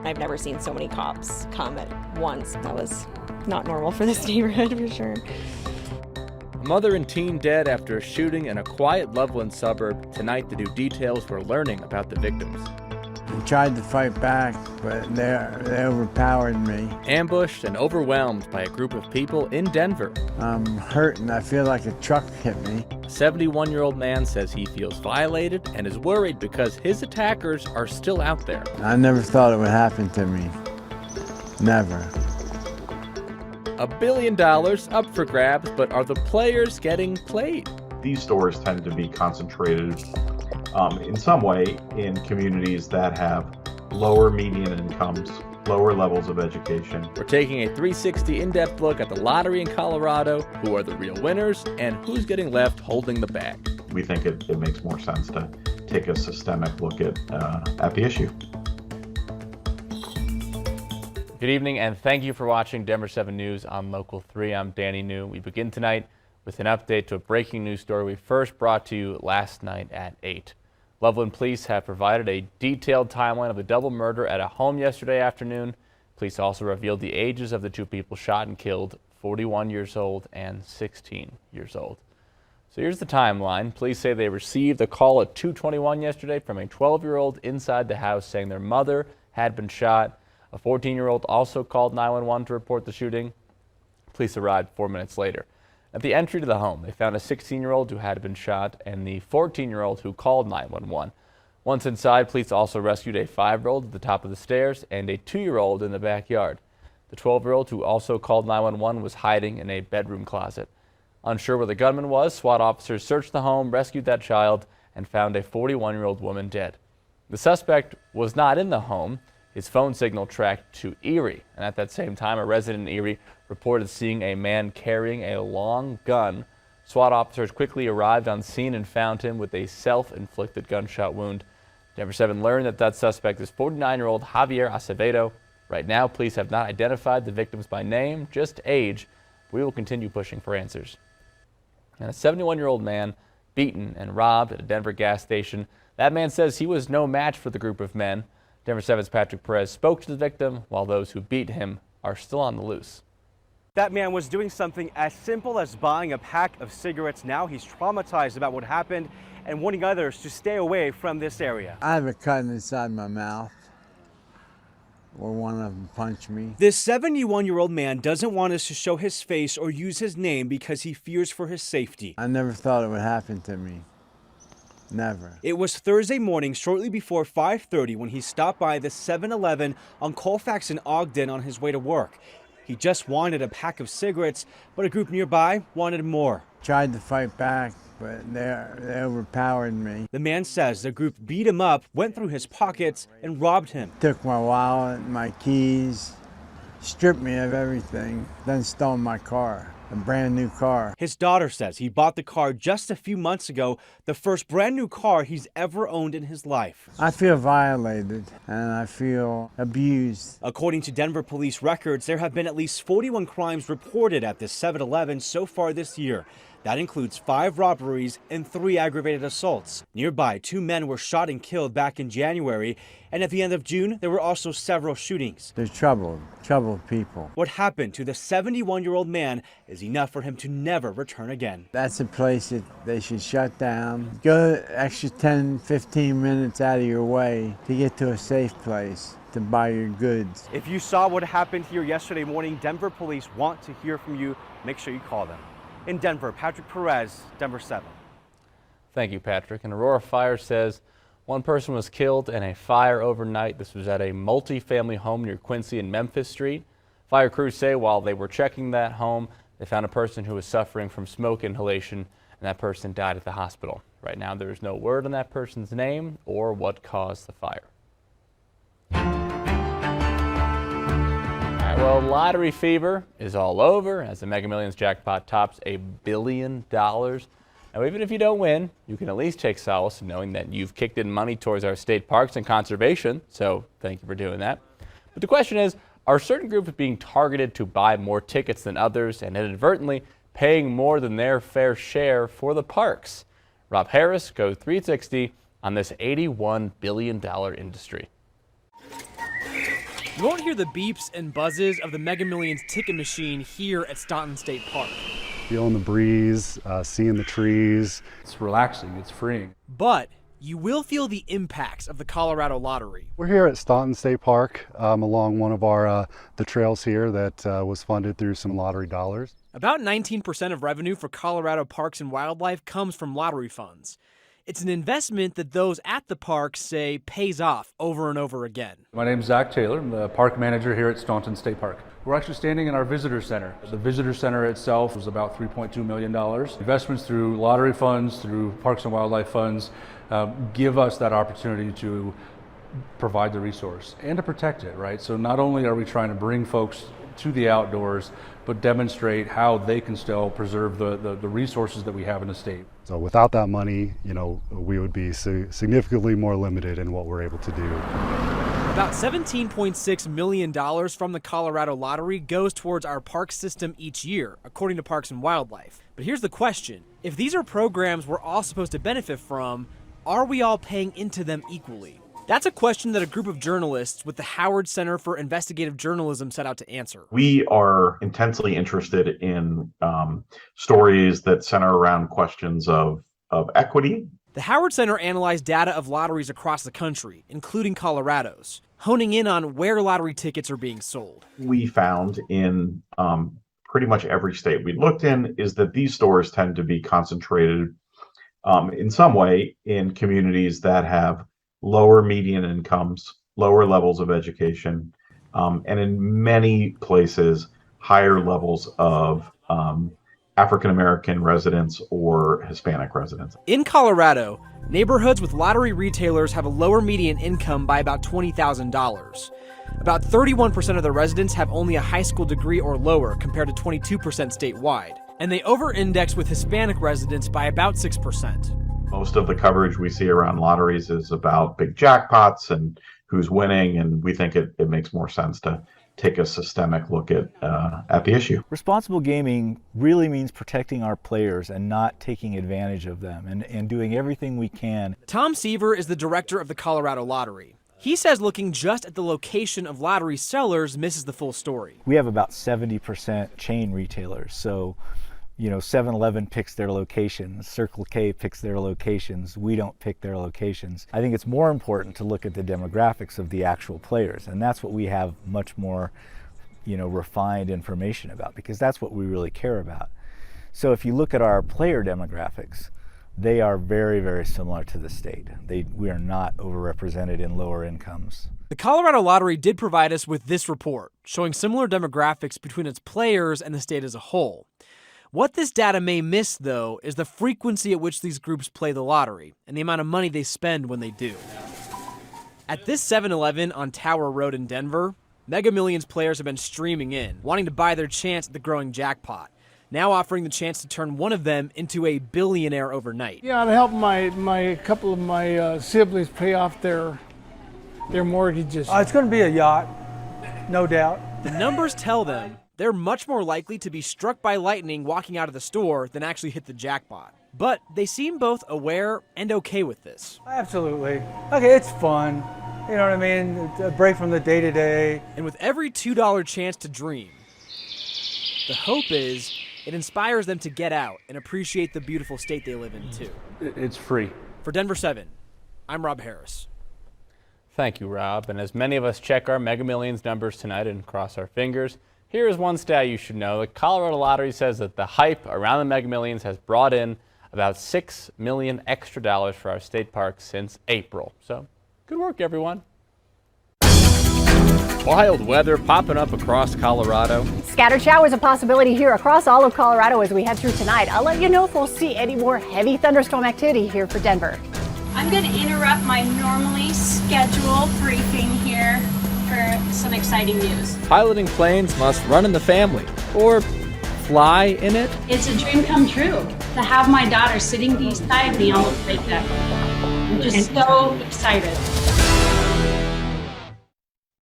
I've never seen so many cops come at once. That was not normal for this neighborhood for sure. A mother and teen dead after a shooting in a quiet Loveland suburb. Tonight, the new details we're learning about the victims. I tried to fight back, but they overpowered me. Ambushed and overwhelmed by a group of people in Denver. I'm hurt and I feel like a truck hit me. A 71-year-old man says he feels violated and is worried because his attackers are still out there. I never thought it would happen to me. Never. $1 billion up for grabs, but are the players getting played? These stores tend to be concentrated in some way in communities that have lower median incomes, lower levels of education. We're taking a 360 in-depth look at the lottery in Colorado, who are the real winners, and who's getting left holding the bag. We think it makes more sense to take a systemic look at the issue. Good evening, and thank you for watching Denver 7 News on Local 3. I'm Danny New. We begin tonight with an update to a breaking news story we first brought to you last night at 8. Loveland police have provided a detailed timeline of the double murder at a home yesterday afternoon. Police also revealed the ages of the two people shot and killed, 41 years old and 16 years old. So here's the timeline. Police say they received a call at 2:21 yesterday from a 12-year-old inside the house saying their mother had been shot. A 14-year-old also called 911 to report the shooting. Police arrived 4 minutes later. At the entry to the home, they found a 16-year-old who had been shot and the 14-year-old who called 911. Once inside, police also rescued a 5-year-old at the top of the stairs and a 2-year-old in the backyard. The 12-year-old who also called 911 was hiding in a bedroom closet. Unsure where the gunman was, SWAT officers searched the home, rescued that child, and found a 41-year-old woman dead. The suspect was not in the home. His phone signal tracked to Erie, and at that same time, a resident in Erie reported seeing a man carrying a long gun. SWAT officers quickly arrived on scene and found him with a self-inflicted gunshot wound. Denver 7 learned that suspect is 49-year-old Javier Acevedo. Right now, police have not identified the victims by name, just age. We will continue pushing for answers. And a 71-year-old man beaten and robbed at a Denver gas station. That man says he was no match for the group of men. Denver 7's Patrick Perez spoke to the victim, while those who beat him are still on the loose. That man was doing something as simple as buying a pack of cigarettes. Now he's traumatized about what happened and wanting others to stay away from this area. I have a cut inside my mouth where one of them punched me. This 71-year-old man doesn't want us to show his face or use his name because he fears for his safety. I never thought it would happen to me. Never. It was Thursday morning, shortly before 5:30, when he stopped by the 7-Eleven on Colfax in Ogden on his way to work. He just wanted a pack of cigarettes, but a group nearby wanted more. Tried to fight back, but they overpowered me. The man says the group beat him up, went through his pockets, and robbed him. Took my wallet, my keys, stripped me of everything, then stole my car. A brand new car. His daughter says he bought the car just a few months ago, the first brand new car he's ever owned in his life. I feel violated and I feel abused. According to Denver police records, there have been at least 41 crimes reported at this 7-Eleven so far this year. That includes 5 robberies and 3 aggravated assaults. Nearby, 2 men were shot and killed back in January, and at the end of June, there were also several shootings. They're troubled people. What happened to the 71-year-old man is enough for him to never return again. That's a place that they should shut down. Go extra 10, 15 minutes out of your way to get to a safe place to buy your goods. If you saw what happened here yesterday morning, Denver police want to hear from you. Make sure you call them. In Denver, Patrick Perez, Denver 7. Thank you, Patrick. And Aurora Fire says one person was killed in a fire overnight. This was at a multi-family home near Quincy and Memphis Street. Fire crews say while they were checking that home, they found a person who was suffering from smoke inhalation, and that person died at the hospital. Right now, there is no word on that person's name or what caused the fire. Well, lottery fever is all over as the Mega Millions jackpot tops $1 billion. Now, even if you don't win, you can at least take solace in knowing that you've kicked in money towards our state parks and conservation, so thank you for doing that. But the question is, are certain groups being targeted to buy more tickets than others and inadvertently paying more than their fair share for the parks? Rob Harris goes 360 on this $81 billion industry. You won't hear the beeps and buzzes of the Mega Millions ticket machine here at Staunton State Park. Feeling the breeze, seeing the trees. It's relaxing, it's freeing. But you will feel the impacts of the Colorado lottery. We're here at Staunton State Park along one of our the trails here that was funded through some lottery dollars. About 19% of revenue for Colorado Parks and Wildlife comes from lottery funds. It's an investment that those at the park say pays off over and over again. My name's Zach Taylor. I'm the park manager here at Staunton State Park. We're actually standing in our visitor center. The visitor center itself was about $3.2 million. Investments through lottery funds, through Parks and Wildlife funds, give us that opportunity to provide the resource and to protect it, right? So not only are we trying to bring folks to the outdoors, but demonstrate how they can still preserve the resources that we have in the state. So without that money, we would be significantly more limited in what we're able to do. About $17.6 million from the Colorado Lottery goes towards our park system each year, according to Parks and Wildlife. But here's the question. If these are programs we're all supposed to benefit from, are we all paying into them equally? That's a question that a group of journalists with the Howard Center for Investigative Journalism set out to answer. We are intensely interested in stories that center around questions of equity. The Howard Center analyzed data of lotteries across the country, including Colorado's, honing in on where lottery tickets are being sold. We found in pretty much every state we looked in is that these stores tend to be concentrated in some way in communities that have lower median incomes, lower levels of education, and in many places, higher levels of African-American residents or Hispanic residents. In Colorado, neighborhoods with lottery retailers have a lower median income by about $20,000. About 31% of the residents have only a high school degree or lower, compared to 22% statewide. And they over-index with Hispanic residents by about 6%. Most of the coverage we see around lotteries is about big jackpots and who's winning, and we think it makes more sense to take a systemic look at the issue. Responsible gaming really means protecting our players and not taking advantage of them and doing everything we can. Tom Seaver is the director of the Colorado Lottery. He says looking just at the location of lottery sellers misses the full story. We have about 70% chain retailers, so 7-Eleven picks their locations, Circle K picks their locations, we don't pick their locations. I think it's more important to look at the demographics of the actual players, and that's what we have much more, refined information about, because that's what we really care about. So if you look at our player demographics, they are very, very similar to the state. We are not overrepresented in lower incomes. The Colorado Lottery did provide us with this report, showing similar demographics between its players and the state as a whole. What this data may miss, though, is the frequency at which these groups play the lottery and the amount of money they spend when they do. At this 7-Eleven on Tower Road in Denver, Mega Millions players have been streaming in, wanting to buy their chance at the growing jackpot, now offering the chance to turn one of them into a billionaire overnight. Yeah, I'm helping my couple of my siblings pay off their mortgages. It's going to be a yacht, no doubt. The numbers tell them they're much more likely to be struck by lightning walking out of the store than actually hit the jackpot. But they seem both aware and okay with this. Absolutely. Okay, it's fun. You know what I mean? A break from the day-to-day. And with every $2 chance to dream, the hope is it inspires them to get out and appreciate the beautiful state they live in, too. It's free. For Denver 7, I'm Rob Harris. Thank you, Rob. And as many of us check our Mega Millions numbers tonight and cross our fingers, here is one stat you should know. The Colorado Lottery says that the hype around the Mega Millions has brought in about $6 million extra dollars for our state parks since April. So, good work, everyone. Wild weather popping up across Colorado. Scattered showers a possibility here across all of Colorado as we head through tonight. I'll let you know if we'll see any more heavy thunderstorm activity here for Denver. I'm going to interrupt my normally scheduled briefing here for some exciting news. Piloting planes must run in the family or fly in it. It's a dream come true to have my daughter sitting beside me on the flight deck. I'm just so excited.